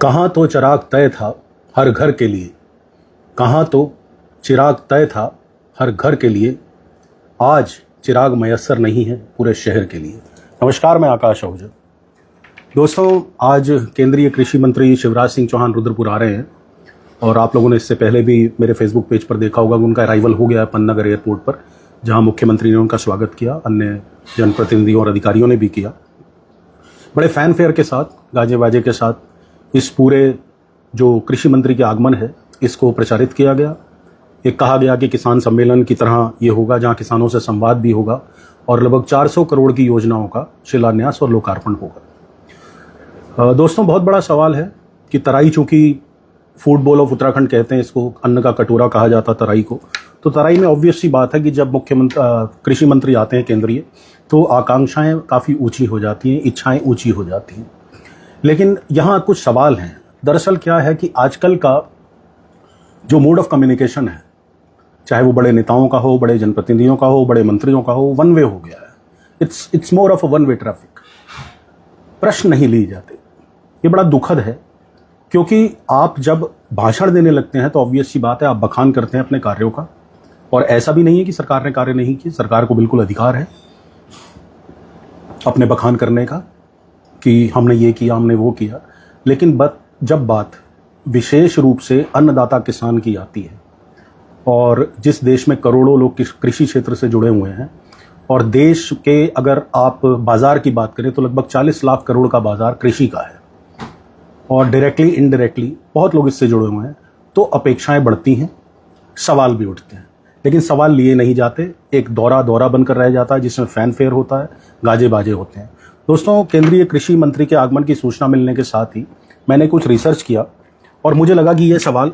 कहाँ तो चिराग तय था हर घर के लिए, कहाँ तो चिराग तय था हर घर के लिए, आज चिराग मयस्सर नहीं है पूरे शहर के लिए। नमस्कार, मैं आकाश आहूजा। दोस्तों, आज केंद्रीय कृषि मंत्री शिवराज सिंह चौहान रुद्रपुर आ रहे हैं और आप लोगों ने इससे पहले भी मेरे फेसबुक पेज पर देखा होगा कि उनका अराइवल हो गया है पन्नागर एयरपोर्ट पर, जहां मुख्यमंत्री ने उनका स्वागत किया, अन्य जनप्रतिनिधियों और अधिकारियों ने भी किया। बड़े फैनफेयर के साथ, गाजे बाजे के साथ इस पूरे जो कृषि मंत्री के आगमन है इसको प्रचारित किया गया। ये कहा गया कि किसान सम्मेलन की तरह ये होगा, जहां किसानों से संवाद भी होगा और लगभग 400 करोड़ की योजनाओं का शिलान्यास और लोकार्पण होगा। दोस्तों, बहुत बड़ा सवाल है कि तराई, चूंकि फूड बोल ऑफ उत्तराखंड कहते हैं इसको, अन्न का कटोरा कहा जाता तराई को, तो तराई में ऑब्वियस सी बात है कि जब मुख्यमंत्री कृषि मंत्री आते हैं केंद्रीय, तो आकांक्षाएं काफ़ी ऊंची हो जाती हैं, इच्छाएं ऊंची हो जाती हैं। लेकिन यहाँ कुछ सवाल हैं। दरअसल क्या है कि आजकल का जो मोड ऑफ कम्युनिकेशन है, चाहे वो बड़े नेताओं का हो, बड़े जनप्रतिनिधियों का हो, बड़े मंत्रियों का हो, वन वे हो गया है। It's more of a one way traffic. प्रश्न नहीं लिए जाते। ये बड़ा दुखद है, क्योंकि आप जब भाषण देने लगते हैं तो ऑब्वियस सी बात है आप बखान करते हैं अपने कार्यों का। और ऐसा भी नहीं है कि सरकार ने कार्य नहीं किए, सरकार को बिल्कुल अधिकार है अपने बखान करने का कि हमने ये किया, हमने वो किया। लेकिन जब बात विशेष रूप से अन्नदाता किसान की आती है, और जिस देश में करोड़ों लोग कृषि क्षेत्र से जुड़े हुए हैं, और देश के अगर आप बाजार की बात करें तो लगभग 40 लाख करोड़ का बाजार कृषि का है, और डायरेक्टली इनडायरेक्टली बहुत लोग इससे जुड़े हुए हैं, तो अपेक्षाएं बढ़ती हैं, सवाल भी उठते हैं। लेकिन सवाल लिए नहीं जाते, एक दौरा बनकर रह जाता है जिसमें फैनफेयर होता है, गाजे बाजे होते हैं। दोस्तों, केंद्रीय कृषि मंत्री के आगमन की सूचना मिलने के साथ ही मैंने कुछ रिसर्च किया और मुझे लगा कि ये सवाल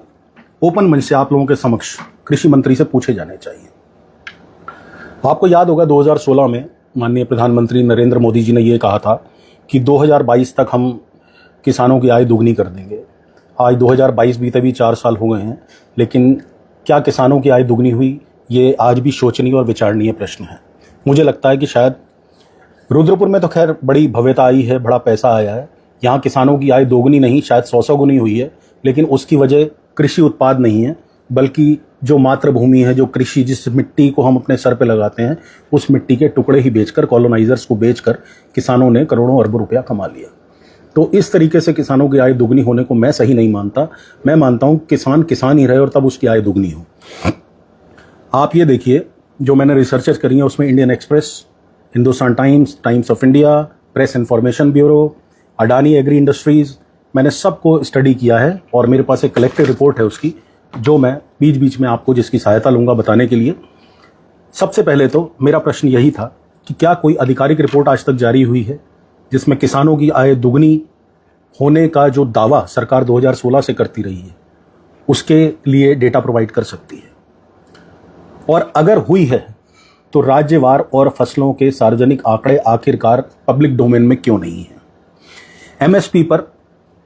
ओपन मंच से आप लोगों के समक्ष कृषि मंत्री से पूछे जाने चाहिए। आपको याद होगा 2016 में माननीय प्रधानमंत्री नरेंद्र मोदी जी ने ये कहा था कि 2022 तक हम किसानों की आय दुगनी कर देंगे। आज 2022 बीते भी 4 साल हो गए हैं, लेकिन क्या किसानों की आय दुगनी हुई? ये आज भी सोचनीय और विचारणीय प्रश्न है। मुझे लगता है कि शायद रुद्रपुर में तो खैर बड़ी भव्यता आई है, बड़ा पैसा आया है, यहाँ किसानों की आय दोगुनी नहीं, शायद 100 गुनी हुई है। लेकिन उसकी वजह कृषि उत्पाद नहीं है, बल्कि जो मातृभूमि है, जो कृषि, जिस मिट्टी को हम अपने सर पे लगाते हैं, उस मिट्टी के टुकड़े ही बेचकर, कॉलोनाइजर्स को बेचकर किसानों ने करोड़ों अरबों रुपया कमा लिया। तो इस तरीके से किसानों की आय दुगनी होने को मैं सही नहीं मानता। मैं मानता हूं किसान किसान ही रहे और तब उसकी आय दुगनी हो। आप ये देखिए, जो मैंने रिसर्चेस करी हैं उसमें Indian Express, Hindustan Times, Times of India, Press Information Bureau, Adani Agri Industries, मैंने सबको स्टडी किया है और मेरे पास एक कलेक्टिव रिपोर्ट है उसकी, जो मैं बीच बीच में आपको जिसकी सहायता लूंगा बताने के लिए। सबसे पहले तो मेरा प्रश्न यही था कि क्या कोई आधिकारिक रिपोर्ट आज तक जारी हुई है जिसमें किसानों की आय दुगनी होने का जो दावा सरकार 2016 से करती रही है उसके लिए डेटा प्रोवाइड कर सकती है? और अगर हुई है तो राज्यवार और फसलों के सार्वजनिक आंकड़े आखिरकार पब्लिक डोमेन में क्यों नहीं है? एमएसपी पर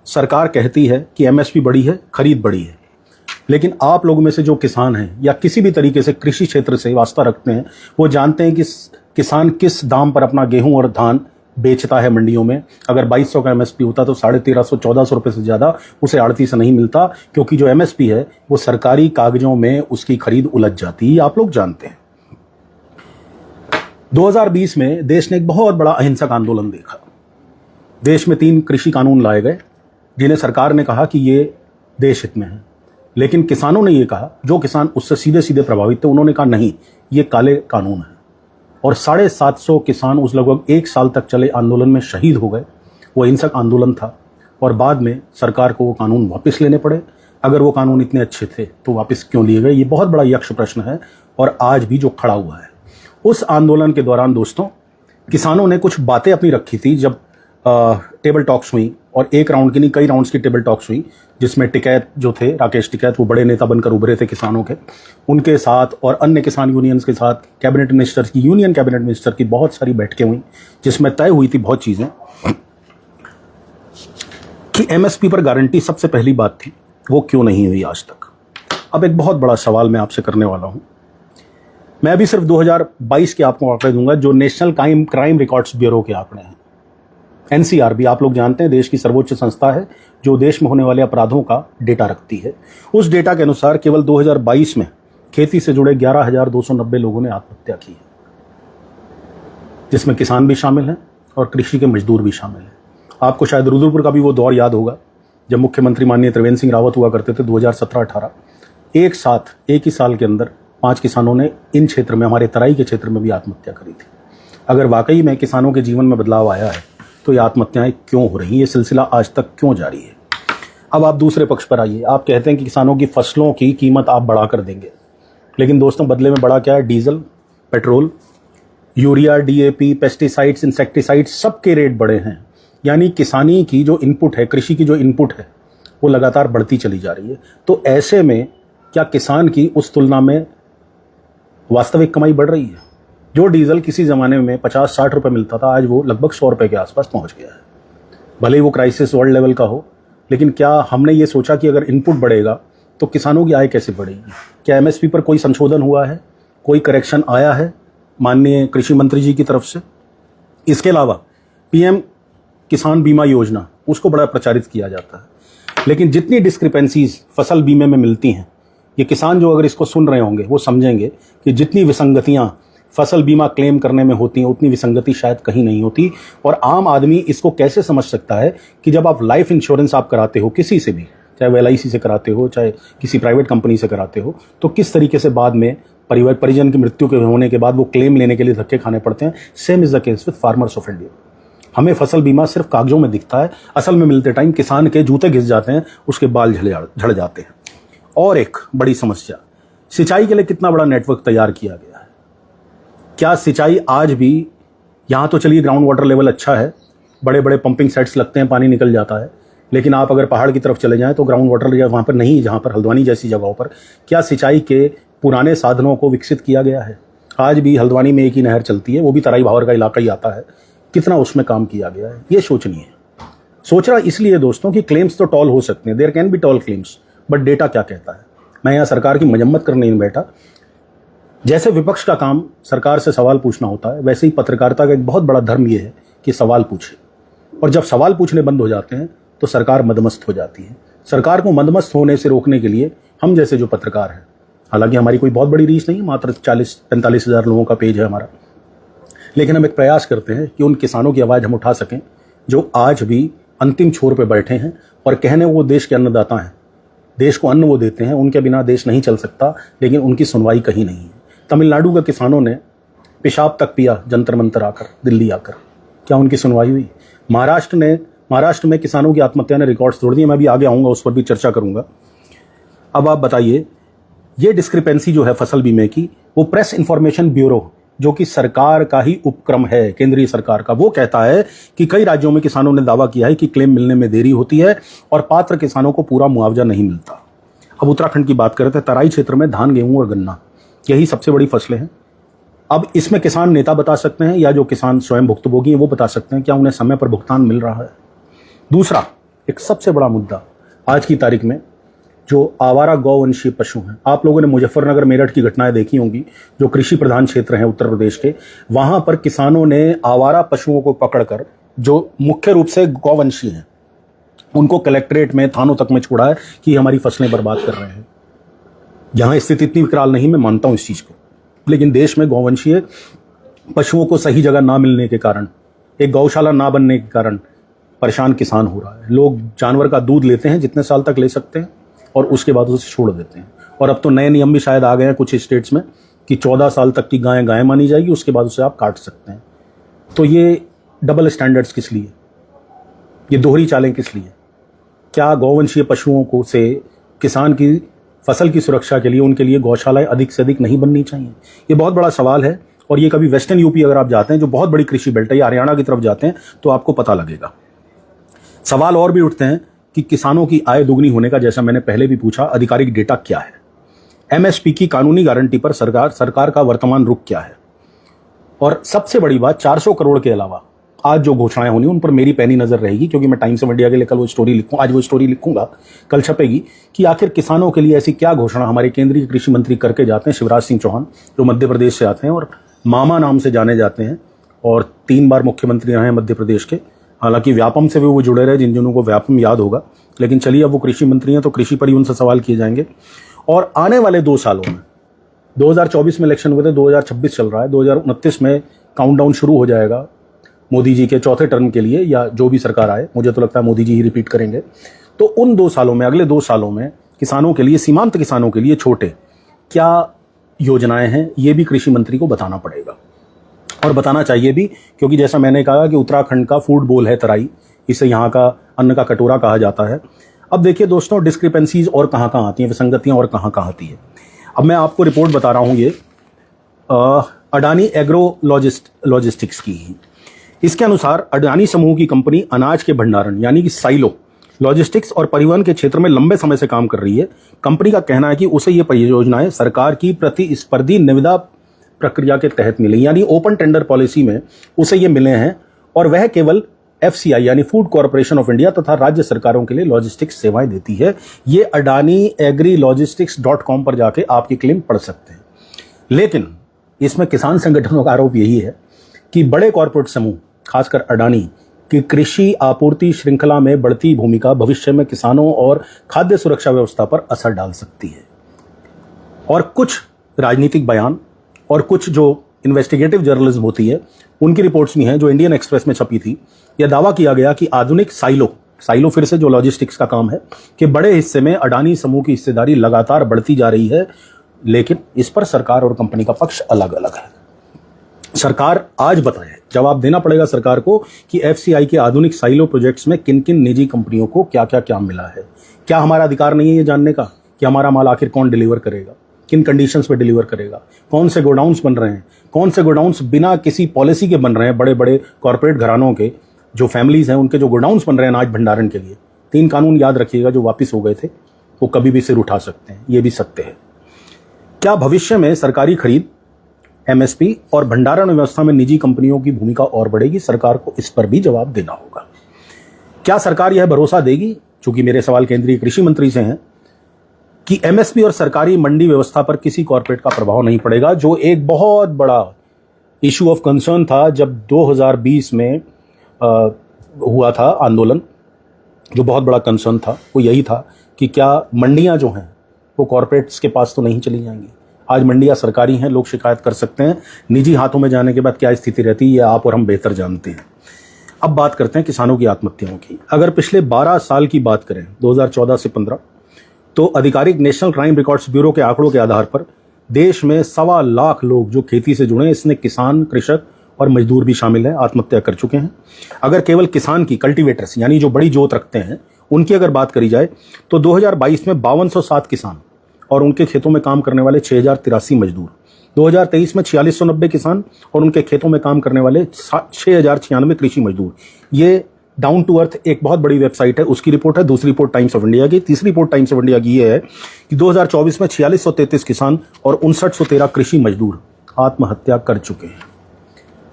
सरकार कहती है कि एमएसपी बढ़ी है, खरीद बढ़ी है, लेकिन आप लोगों में से जो किसान हैं या किसी भी तरीके से कृषि क्षेत्र से वास्ता रखते हैं, वो जानते हैं कि किसान किस दाम पर अपना गेहूं और धान बेचता है मंडियों में। अगर 2200 का एमएसपी होता तो 1350-1400 रुपए से ज्यादा उसे आड़ती से नहीं मिलता, क्योंकि जो एमएसपी है वो सरकारी कागजों में उसकी खरीद उलझ जाती है, आप लोग जानते हैं। 2020 में देश ने एक बहुत बड़ा अहिंसक आंदोलन देखा। देश में 3 कृषि कानून लाए गए जिन्हें सरकार ने कहा कि ये देश हित में है, लेकिन किसानों ने ये कहा, जो किसान उससे सीधे सीधे प्रभावित थे, उन्होंने कहा नहीं, ये काले कानून है। और 750 किसान उस लगभग 1 साल तक चले आंदोलन में शहीद हो गए। वो हिंसक आंदोलन था और बाद में सरकार को वो कानून वापस लेने पड़े। अगर वो कानून इतने अच्छे थे तो वापस क्यों लिए गए? ये बहुत बड़ा यक्ष प्रश्न है और आज भी जो खड़ा हुआ है। उस आंदोलन के दौरान दोस्तों, किसानों ने कुछ बातें अपनी रखी थी। जब टेबल टॉक्स हुई, और एक राउंड की नहीं, कई राउंड्स की टेबल टॉक्स हुई, जिसमें टिकैत जो थे, राकेश टिकैत, वो बड़े नेता बनकर उभरे थे किसानों के, उनके साथ और अन्य किसान यूनियंस के साथ कैबिनेट मिनिस्टर्स की, यूनियन कैबिनेट मिनिस्टर की बहुत सारी बैठकें हुई, जिसमें तय हुई थी बहुत चीजें कि एमएसपी पर गारंटी सबसे पहली बात थी, वो क्यों नहीं हुई आज तक। अब एक बहुत बड़ा सवाल मैं आपसे करने वाला हूं। मैं अभी सिर्फ 2022 के आपको आंकड़े दूंगा, जो नेशनल क्राइम रिकॉर्ड्स ब्यूरो के आंकड़े हैं। एनसीआरबी आप लोग जानते हैं देश की सर्वोच्च संस्था है जो देश में होने वाले अपराधों का डेटा रखती है। उस डेटा के अनुसार केवल 2022 में खेती से जुड़े 11,290 लोगों ने आत्महत्या की है, जिसमें किसान भी शामिल हैं और कृषि के मजदूर भी शामिल हैं। आपको शायद रुद्रपुर का भी वो दौर याद होगा जब मुख्यमंत्री माननीय त्रिवेंद्र सिंह रावत हुआ करते थे 2017-18। एक साथ एक ही साल के अंदर 5 किसानों ने इन क्षेत्र में, हमारे तराई के क्षेत्र में भी आत्महत्या करी थी। अगर वाकई में किसानों के जीवन में बदलाव आया है तो ये आत्महत्याएं क्यों हो रही, ये सिलसिला आज तक क्यों जारी है। अब आप दूसरे पक्ष पर आइए। आप कहते हैं कि किसानों की फसलों की कीमत आप बढ़ा कर देंगे, लेकिन दोस्तों बदले में बढ़ा क्या है? Diesel, petrol, urea, DAP, pesticides, insecticides, सबके रेट बढ़े हैं। यानी किसानी की जो इनपुट है, कृषि की जो इनपुट है, वो लगातार बढ़ती चली जा रही है। तो ऐसे में क्या किसान की उस तुलना में वास्तविक कमाई बढ़ रही है? जो डीजल किसी ज़माने में 50-60 रुपये मिलता था, आज वो लगभग 100 रुपये के आसपास पहुंच गया है। भले ही वो क्राइसिस वर्ल्ड लेवल का हो, लेकिन क्या हमने ये सोचा कि अगर इनपुट बढ़ेगा तो किसानों की आय कैसे बढ़ेगी? क्या एमएसपी पर कोई संशोधन हुआ है, कोई करेक्शन आया है माननीय कृषि मंत्री जी की तरफ से? इसके अलावा पीएम किसान बीमा योजना, उसको बड़ा प्रचारित किया जाता है, लेकिन जितनी डिस्क्रिपेंसीज फसल बीमे में मिलती हैं, ये किसान जो अगर इसको सुन रहे होंगे वो समझेंगे कि जितनी विसंगतियां फसल बीमा क्लेम करने में होती हैं उतनी विसंगति शायद कहीं नहीं होती। और आम आदमी इसको कैसे समझ सकता है कि जब आप लाइफ इंश्योरेंस आप कराते हो किसी से भी, चाहे वो LIC से कराते हो, चाहे किसी प्राइवेट कंपनी से कराते हो, तो किस तरीके से बाद में परिजन की मृत्यु के होने के बाद वो क्लेम लेने के लिए धक्के खाने पड़ते हैं। Same is the case with farmers of India. हमें फसल बीमा सिर्फ कागजों में दिखता है, असल में मिलते टाइम किसान के जूते घिस जाते हैं, उसके बाल झड़ जाते हैं। और एक बड़ी समस्या, सिंचाई के लिए कितना बड़ा नेटवर्क तैयार किया गया है। क्या सिंचाई आज भी, यहाँ तो चलिए ग्राउंड वाटर लेवल अच्छा है, बड़े बड़े पंपिंग सेट्स लगते हैं, पानी निकल जाता है, लेकिन आप अगर पहाड़ की तरफ चले जाएं तो ग्राउंड वाटर वहाँ पर नहीं, जहाँ पर हल्द्वानी जैसी जगहों पर क्या सिंचाई के पुराने साधनों को विकसित किया गया है? आज भी हल्द्वानी में एक ही नहर चलती है, वो भी तराई भावर का इलाका ही आता है। कितना उसमें काम किया गया है, ये सोचनीय है। सोच रहा इसलिए दोस्तों कि क्लेम्स तो टॉल हो सकते हैं, there can be tall claims, but data क्या कहता है। मैं यहाँ सरकार की मजम्मत करने नहीं बैठा। जैसे विपक्ष का काम सरकार से सवाल पूछना होता है, वैसे ही पत्रकारिता का एक बहुत बड़ा धर्म ये है कि सवाल पूछे, और जब सवाल पूछने बंद हो जाते हैं तो सरकार मदमस्त हो जाती है। सरकार को मदमस्त होने से रोकने के लिए हम जैसे जो पत्रकार हैं, हालांकि हमारी कोई बहुत बड़ी रीच नहीं, मात्र 40-45 हज़ार लोगों का पेज है हमारा, लेकिन हम एक प्रयास करते हैं कि उन किसानों की आवाज़ हम उठा सकें जो आज भी अंतिम छोर पर बैठे हैं और कहने वो देश के अन्नदाता हैं, देश को अन्न वो देते हैं, उनके बिना देश नहीं चल सकता, लेकिन उनकी सुनवाई कहीं नहीं है। तमिलनाडु के किसानों ने पेशाब तक पिया जंतर मंतर आकर, दिल्ली आकर, क्या उनकी सुनवाई हुई? महाराष्ट्र में किसानों की आत्महत्या ने रिकॉर्ड्स तोड़ दिए। मैं भी आगे आऊँगा, उस पर भी चर्चा करूँगा। अब आप बताइए, ये डिस्क्रिपेंसी जो है फसल बीमे की, वो प्रेस इंफॉर्मेशन ब्यूरो जो कि सरकार का ही उपक्रम है, केंद्रीय सरकार का, वो कहता है कि कई राज्यों में किसानों ने दावा किया है कि क्लेम मिलने में देरी होती है और पात्र किसानों को पूरा मुआवजा नहीं मिलता। अब उत्तराखंड की बात करते हैं, तराई क्षेत्र में धान, गेहूं और गन्ना, यही सबसे बड़ी फसलें हैं। अब इसमें किसान नेता बता सकते हैं या जो किसान स्वयं भुक्तभोगी हैं वो बता सकते हैं क्या उन्हें समय पर भुगतान मिल रहा है। दूसरा, एक सबसे बड़ा मुद्दा आज की तारीख में, जो आवारा गौवंशीय पशु हैं। आप लोगों ने मुजफ्फरनगर, मेरठ की घटनाएं देखी होंगी, जो कृषि प्रधान क्षेत्र हैं उत्तर प्रदेश के। वहां पर किसानों ने आवारा पशुओं को पकड़कर, जो मुख्य रूप से गौवंशीय हैं, उनको कलेक्ट्रेट में, थानों तक में छोड़ा है कि हमारी फसलें बर्बाद कर रहे हैं। यहाँ स्थिति इतनी विकराल नहीं, मैं मानता हूं इस चीज को, लेकिन देश में गौवंशीय पशुओं को सही जगह ना मिलने के कारण, एक गौशाला ना बनने के कारण परेशान किसान हो रहा है। लोग जानवर का दूध लेते हैं जितने साल तक ले सकते हैं और उसके बाद उसे छोड़ देते हैं। और अब तो नए नियम भी शायद आ गए हैं कुछ स्टेट्स में कि 14 साल तक की गाय मानी जाएगी, उसके बाद उसे आप काट सकते हैं। तो ये डबल स्टैंडर्ड्स किस लिए? ये दोहरी चालें किस लिए? क्या गौवंशीय पशुओं को से किसान की फसल की सुरक्षा के लिए उनके लिए गौशालाएं अधिक से अधिक नहीं बननी चाहिए? ये बहुत बड़ा सवाल है। और ये कभी वेस्टर्न यूपी अगर आप जाते हैं, जो बहुत बड़ी कृषि बेल्ट है, या हरियाणा की तरफ जाते हैं, तो आपको पता लगेगा। सवाल और भी उठते हैं कि किसानों की आय दोगुनी होने का, जैसा मैंने पहले भी पूछा, आधिकारिक डेटा क्या है? एमएसपी की कानूनी गारंटी पर सरकार का वर्तमान रुख क्या है? और सबसे बड़ी बात, 400 करोड़ के अलावा आज जो घोषणाएं होनी, उन पर मेरी पैनी नजर रहेगी, क्योंकि मैं टाइम्स ऑफ इंडिया के लिए कल वो स्टोरी लिखूंगा, आज वो स्टोरी लिखूंगा, कल छपेगी, कि आखिर किसानों के लिए ऐसी क्या घोषणा हमारे केंद्रीय कृषि मंत्री करके जाते हैं, शिवराज सिंह चौहान, जो मध्य प्रदेश से आते हैं और मामा नाम से जाने जाते हैं और 3 बार मुख्यमंत्री रहे हैं मध्य प्रदेश के। हालांकि व्यापम से भी वो जुड़े रहे, जिन जिनों को व्यापम याद होगा। लेकिन चलिए, अब वो कृषि मंत्री हैं तो कृषि पर ही उनसे सवाल किए जाएंगे। और आने वाले 2 सालों में, 2024 में इलेक्शन हुए थे, 2026 चल रहा है, 2029 में काउंटडाउन शुरू हो जाएगा मोदी जी के चौथे टर्म के लिए, या जो भी सरकार आए, मुझे तो लगता है मोदी जी ही रिपीट करेंगे। तो उन 2 सालों में, अगले 2 सालों में किसानों के लिए, सीमांत किसानों के लिए छोटे क्या योजनाएं हैं, ये भी कृषि मंत्री को बताना पड़ेगा और बताना चाहिए भी, क्योंकि जैसा मैंने कहा कि उत्तराखंड का फूड बोल है तराई, इसे यहाँ का अन्न का कटोरा कहा जाता है। अब देखिए दोस्तों, डिस्क्रिपेंसीज और कहाँ कहाँ आती हैं, विसंगतियाँ और कहाँ कहाँ आती है। अब मैं आपको रिपोर्ट बता रहा हूँ, ये अडानी एग्रो लॉजिस्टिक्स की ही। इसके अनुसार अडानी समूह की कंपनी अनाज के भंडारण यानी कि साइलो, लॉजिस्टिक्स और परिवहन के क्षेत्र में लंबे समय से काम कर रही है। कंपनी का कहना है कि उसे ये परियोजनाएं सरकार की प्रतिस्पर्धी निविदा प्रक्रिया के तहत मिली, यानी ओपन टेंडर पॉलिसी में उसे ये मिले हैं, और वह केवल FCI यानी फूड कॉर्पोरेशन ऑफ इंडिया तथा राज्य सरकारों के लिए लॉजिस्टिक्स सेवाएं देती है। ये अडानी एग्री लॉजिस्टिक्स.com पर जाके आपकी क्लेम पढ़ सकते हैं। लेकिन इसमें किसान संगठनों का आरोप यही है कि बड़े कॉर्पोरेट समूह, खासकर अडानी की कृषि आपूर्ति श्रृंखला में बढ़ती भूमिका भविष्य में किसानों और खाद्य सुरक्षा व्यवस्था पर असर डाल सकती है। और कुछ राजनीतिक बयान और कुछ जो इन्वेस्टिगेटिव जर्नलिज्म होती है, उनकी रिपोर्ट्स भी हैं जो इंडियन एक्सप्रेस में छपी थी। यह दावा किया गया कि आधुनिक साइलो फिर से जो लॉजिस्टिक्स का काम है, कि बड़े हिस्से में अडानी समूह की हिस्सेदारी लगातार बढ़ती जा रही है। लेकिन इस पर सरकार और कंपनी का पक्ष अलग अलग है। सरकार आज बताए, जवाब देना पड़ेगा सरकार को कि FCI के आधुनिक साइलो प्रोजेक्ट्स में किन किन निजी कंपनियों को क्या क्या क्या मिला है। क्या हमारा अधिकार नहीं है ये जानने का कि हमारा माल आखिर कौन डिलीवर करेगा, किन कंडीशंस पे डिलीवर करेगा, कौन से गोडाउन्स बन रहे हैं, कौन से गोडाउन्स बिना किसी पॉलिसी के बन रहे हैं। बड़े बड़े कॉर्पोरेट घरानों के जो फैमिलीज हैं, उनके जो गोडाउन्स बन रहे हैं अनाज भंडारण के लिए, 3 कानून याद रखिएगा जो वापस हो गए थे, वो कभी भी सिर उठा सकते हैं, ये भी सत्य है। क्या भविष्य में सरकारी खरीद, MSP और भंडारण व्यवस्था में निजी कंपनियों की भूमिका और बढ़ेगी? सरकार को इस पर भी जवाब देना होगा। क्या सरकार यह भरोसा देगी, चूंकि मेरे सवाल केंद्रीय कृषि मंत्री से हैं, कि MSP और सरकारी मंडी व्यवस्था पर किसी कॉर्पोरेट का प्रभाव नहीं पड़ेगा, जो एक बहुत बड़ा इशू ऑफ कंसर्न था जब 2020 में हुआ था आंदोलन। जो बहुत बड़ा कंसर्न था वो यही था कि क्या मंडियां जो हैं वो कॉर्पोरेट्स के पास तो नहीं चली जाएंगी। आज मंडियां सरकारी हैं, लोग शिकायत कर सकते हैं। निजी हाथों में जाने के बाद क्या स्थिति रहती है, ये आप और हम बेहतर जानते हैं। अब बात करते हैं किसानों की आत्महत्याओं की। अगर पिछले 12 साल की बात करें, 2014 से 15, तो आधिकारिक नेशनल क्राइम रिकॉर्ड्स ब्यूरो के आंकड़ों के आधार पर देश में 1.25 लाख लोग जो खेती से जुड़े हैं, इसमें किसान, कृषक और मजदूर भी शामिल हैं, आत्महत्या कर चुके हैं। अगर केवल किसान की, कल्टीवेटर्स यानी जो बड़ी जोत रखते हैं, उनकी अगर बात करी जाए तो 2022 में 5207 किसान और उनके खेतों में काम करने वाले 6083 मजदूर, 2023 में 4690 किसान और उनके खेतों में काम करने वाले 6096 कृषि मजदूर। ये डाउन टू अर्थ एक बहुत बड़ी वेबसाइट है, उसकी रिपोर्ट है। दूसरी रिपोर्ट टाइम्स ऑफ इंडिया की। तीसरी रिपोर्ट टाइम्स ऑफ इंडिया की ये है कि 2024 में 4633 किसान और 5913 कृषि मजदूर आत्महत्या कर चुके हैं।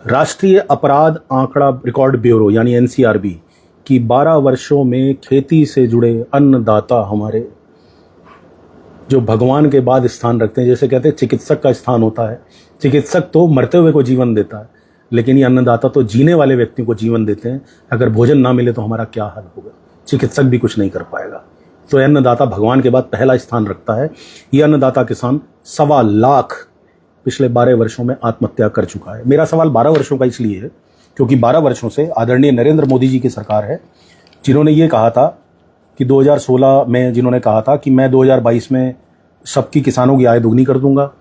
राष्ट्रीय अपराध आंकड़ा रिकॉर्ड ब्यूरो यानी NCRB की 12 वर्षों में खेती से जुड़े अन्नदाता हमारे जो भगवान के बाद स्थान रखते हैं, जैसे कहते हैं चिकित्सक का स्थान होता है। चिकित्सक तो मरते हुए को जीवन देता है, लेकिन ये अन्नदाता तो जीने वाले व्यक्ति को जीवन देते हैं। अगर भोजन ना मिले तो हमारा क्या हाल होगा, चिकित्सक भी कुछ नहीं कर पाएगा। तो अन्नदाता भगवान के बाद पहला स्थान रखता है। ये अन्नदाता किसान 1.25 लाख पिछले 12 वर्षों में आत्महत्या कर चुका है। मेरा सवाल 12 वर्षों का इसलिए है क्योंकि 12 वर्षों से आदरणीय नरेंद्र मोदी जी की सरकार है, जिन्होंने ये कहा था कि 2016 में जिन्होंने कहा था कि मैं 2022 में सबकी किसानों की आय दुगनी कर दूंगा।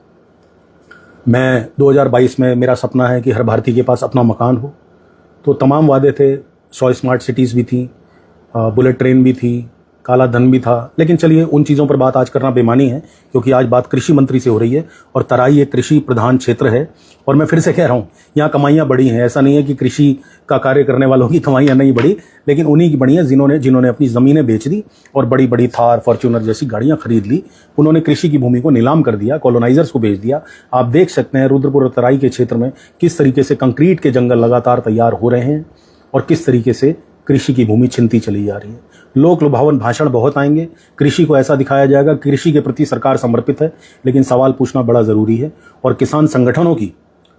मैं 2022 में मेरा सपना है कि हर भारतीय के पास अपना मकान हो। तो तमाम वादे थे, 100 स्मार्ट सिटीज़ भी थी, बुलेट ट्रेन भी थी, काला धन भी था। लेकिन चलिए उन चीज़ों पर बात आज करना बेमानी है, क्योंकि आज बात कृषि मंत्री से हो रही है और तराई एक कृषि प्रधान क्षेत्र है। और मैं फिर से कह रहा हूँ, यहाँ कमाइयाँ बढ़ी हैं। ऐसा नहीं है कि कृषि का कार्य करने वालों की कमाइयाँ नहीं बढ़ी, लेकिन उन्हीं की बढ़ी हैं जिन्होंने अपनी ज़मीनें बेच दी और बड़ी बड़ी थार, फॉर्च्यूनर जैसी गाड़ियाँ खरीद ली। उन्होंने कृषि की भूमि को नीलाम कर दिया, कॉलोनाइजर्स को बेच दिया। आप देख सकते हैं रुद्रपुर और तराई के क्षेत्र में किस तरीके से कंक्रीट के जंगल लगातार तैयार हो रहे हैं और किस तरीके से कृषि की भूमि छिनती चली जा रही है। लोक लुभावन भाषण बहुत आएंगे, कृषि को ऐसा दिखाया जाएगा कृषि के प्रति सरकार समर्पित है, लेकिन सवाल पूछना बड़ा ज़रूरी है। और किसान संगठनों की,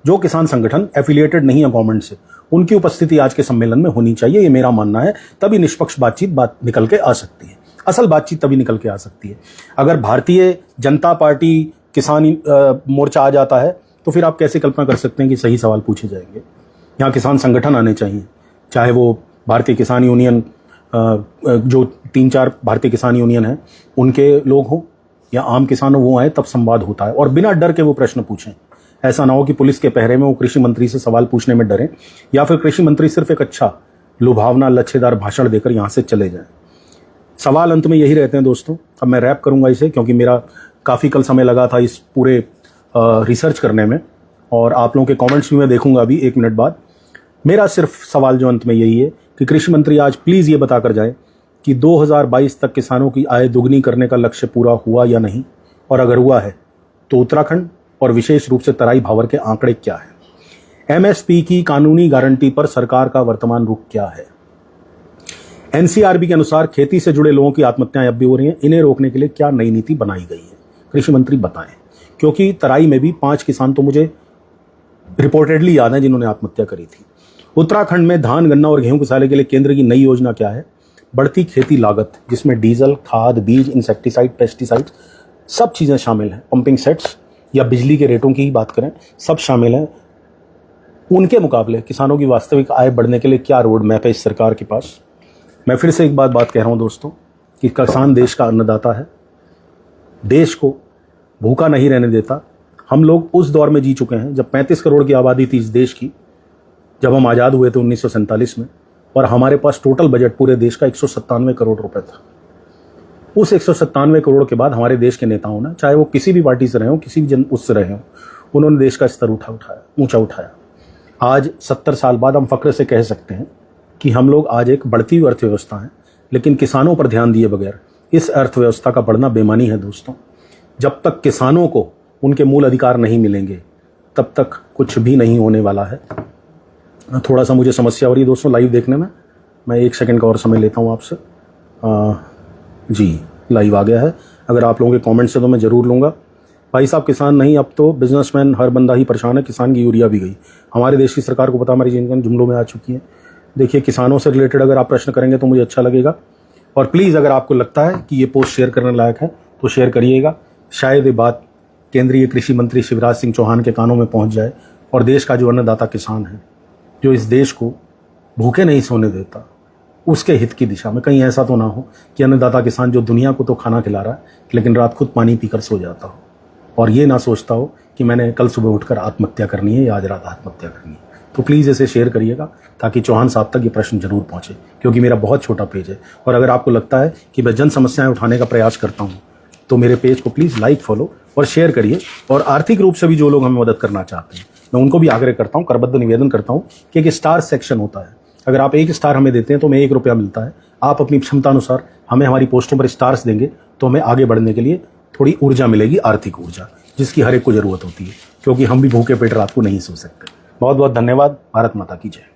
जो किसान संगठन एफिलिएटेड नहीं है गवर्नमेंट से, उनकी उपस्थिति आज के सम्मेलन में होनी चाहिए, ये मेरा मानना है। तभी निष्पक्ष बात निकल के आ सकती है। असल बातचीत तभी निकल के आ सकती है। अगर भारतीय जनता पार्टी किसान मोर्चा आ जाता है तो फिर आप कैसे कल्पना कर सकते हैं कि सही सवाल पूछे जाएंगे। यहाँ किसान संगठन आने चाहिए, चाहे वो भारतीय किसान यूनियन, जो 3-4 भारतीय किसान यूनियन हैं उनके लोग हों या आम किसान हो, वो आए, तब संवाद होता है। और बिना डर के वो प्रश्न पूछें। ऐसा ना हो कि पुलिस के पहरे में वो कृषि मंत्री से सवाल पूछने में डरें, या फिर कृषि मंत्री सिर्फ एक अच्छा लुभावना लच्छेदार भाषण देकर यहाँ से चले जाएं। सवाल अंत में यही रहते हैं दोस्तों। अब मैं रैप करूँगा इसे, क्योंकि मेरा काफ़ी कल समय लगा था इस पूरे रिसर्च करने में, और आप लोगों के कमेंट्स भी मैं देखूंगा अभी 1 मिनट बाद। मेरा सिर्फ सवाल जो अंत में यही है कि कृषि मंत्री आज प्लीज़ ये बताकर जाए कि 2022 तक किसानों की आय दोगुनी करने का लक्ष्य पूरा हुआ या नहीं, और अगर हुआ है तो उत्तराखंड और विशेष रूप से तराई भावर के आंकड़े क्या है। एमएसपी की कानूनी गारंटी पर सरकार का वर्तमान रुख क्या है। एनसीआरबी के अनुसार खेती से जुड़े लोगों की आत्महत्याएं अब भी हो रही हैं, इन्हें रोकने के लिए क्या नई नीति बनाई गई है। कृषि मंत्री बताएं, क्योंकि तराई में भी 5 किसान तो मुझे रिपोर्टेडली याद है जिन्होंने आत्महत्या करी थी। उत्तराखंड में धान, गन्ना और गेहूं किसानों के लिए केंद्र की नई योजना क्या है। बढ़ती खेती लागत, जिसमें डीजल, खाद, बीज, इंसेक्टिसाइड, पेस्टिसाइड सब चीज़ें शामिल हैं। पंपिंग सेट्स या बिजली के रेटों की ही बात करें, सब शामिल हैं। उनके मुकाबले किसानों की वास्तविक आय बढ़ने के लिए क्या रोड मैप है इस सरकार के पास। मैं फिर से एक बात कह रहा हूं दोस्तों कि किसान देश का अन्नदाता है, देश को भूखा नहीं रहने देता। हम लोग उस दौर में जी चुके हैं जब 35 करोड़ की आबादी थी इस देश की, जब हम आज़ाद हुए थे 1947 में, और हमारे पास टोटल बजट पूरे देश का 197 करोड़ रुपए था। उस 197 करोड़ के बाद हमारे देश के नेताओं ने, चाहे वो किसी भी पार्टी से रहे हो, किसी भी उससे रहे हो, उन्होंने देश का स्तर ऊंचा उठाया। आज 70 साल बाद हम फख्र से कह सकते हैं कि हम लोग आज एक बढ़ती हुई अर्थव्यवस्था है, लेकिन किसानों पर ध्यान दिए बगैर इस अर्थव्यवस्था का बढ़ना बेमानी है दोस्तों। जब तक किसानों को उनके मूल अधिकार नहीं मिलेंगे तब तक कुछ भी नहीं होने वाला है। थोड़ा सा मुझे समस्या हो रही है दोस्तों लाइव देखने में, मैं 1 सेकंड का और समय लेता हूँ आपसे। जी, लाइव आ गया है। अगर आप लोगों के कमेंट से तो मैं ज़रूर लूँगा। भाई साहब, किसान नहीं, अब तो बिजनेसमैन, हर बंदा ही परेशान है। किसान की यूरिया भी गई। हमारे देश की सरकार को पता हमारी जिंदगी जुमलों में आ चुकी है। देखिए, किसानों से रिलेटेड अगर आप प्रश्न करेंगे तो मुझे अच्छा लगेगा। और प्लीज़, अगर आपको लगता है कि ये पोस्ट शेयर करने लायक है तो शेयर करिएगा। शायद ये बात केंद्रीय कृषि मंत्री शिवराज सिंह चौहान के कानों में पहुंच जाए, और देश का जो अन्नदाता किसान है, जो इस देश को भूखे नहीं सोने देता, उसके हित की दिशा में कहीं ऐसा तो ना हो कि अन्नदाता किसान जो दुनिया को तो खाना खिला रहा है लेकिन रात खुद पानी पीकर सो जाता हो, और ये ना सोचता हो कि मैंने कल सुबह उठकर आत्महत्या करनी है या आज रात आत्महत्या करनी है। तो प्लीज़ इसे शेयर करिएगा ताकि चौहान साहब तक ये प्रश्न जरूर पहुंचे, क्योंकि मेरा बहुत छोटा पेज है। और अगर आपको लगता है कि मैं जन समस्याएं उठाने का प्रयास करता हूं तो मेरे पेज को प्लीज़ लाइक, फॉलो और शेयर करिए। और आर्थिक रूप से भी जो लोग हमें मदद करना चाहते हैं, मैं उनको भी आग्रह करता हूँ, करबद्ध निवेदन करता हूँ कि एक स्टार सेक्शन होता है। अगर आप 1 स्टार हमें देते हैं तो हमें 1 रुपया मिलता है। आप अपनी क्षमता अनुसार हमें हमारी पोस्टों पर स्टार्स देंगे तो हमें आगे बढ़ने के लिए थोड़ी ऊर्जा मिलेगी, आर्थिक ऊर्जा, जिसकी हर एक को जरूरत होती है, क्योंकि हम भी भूखे पेट रात को नहीं सो सकते। बहुत बहुत धन्यवाद। भारत माता की जय।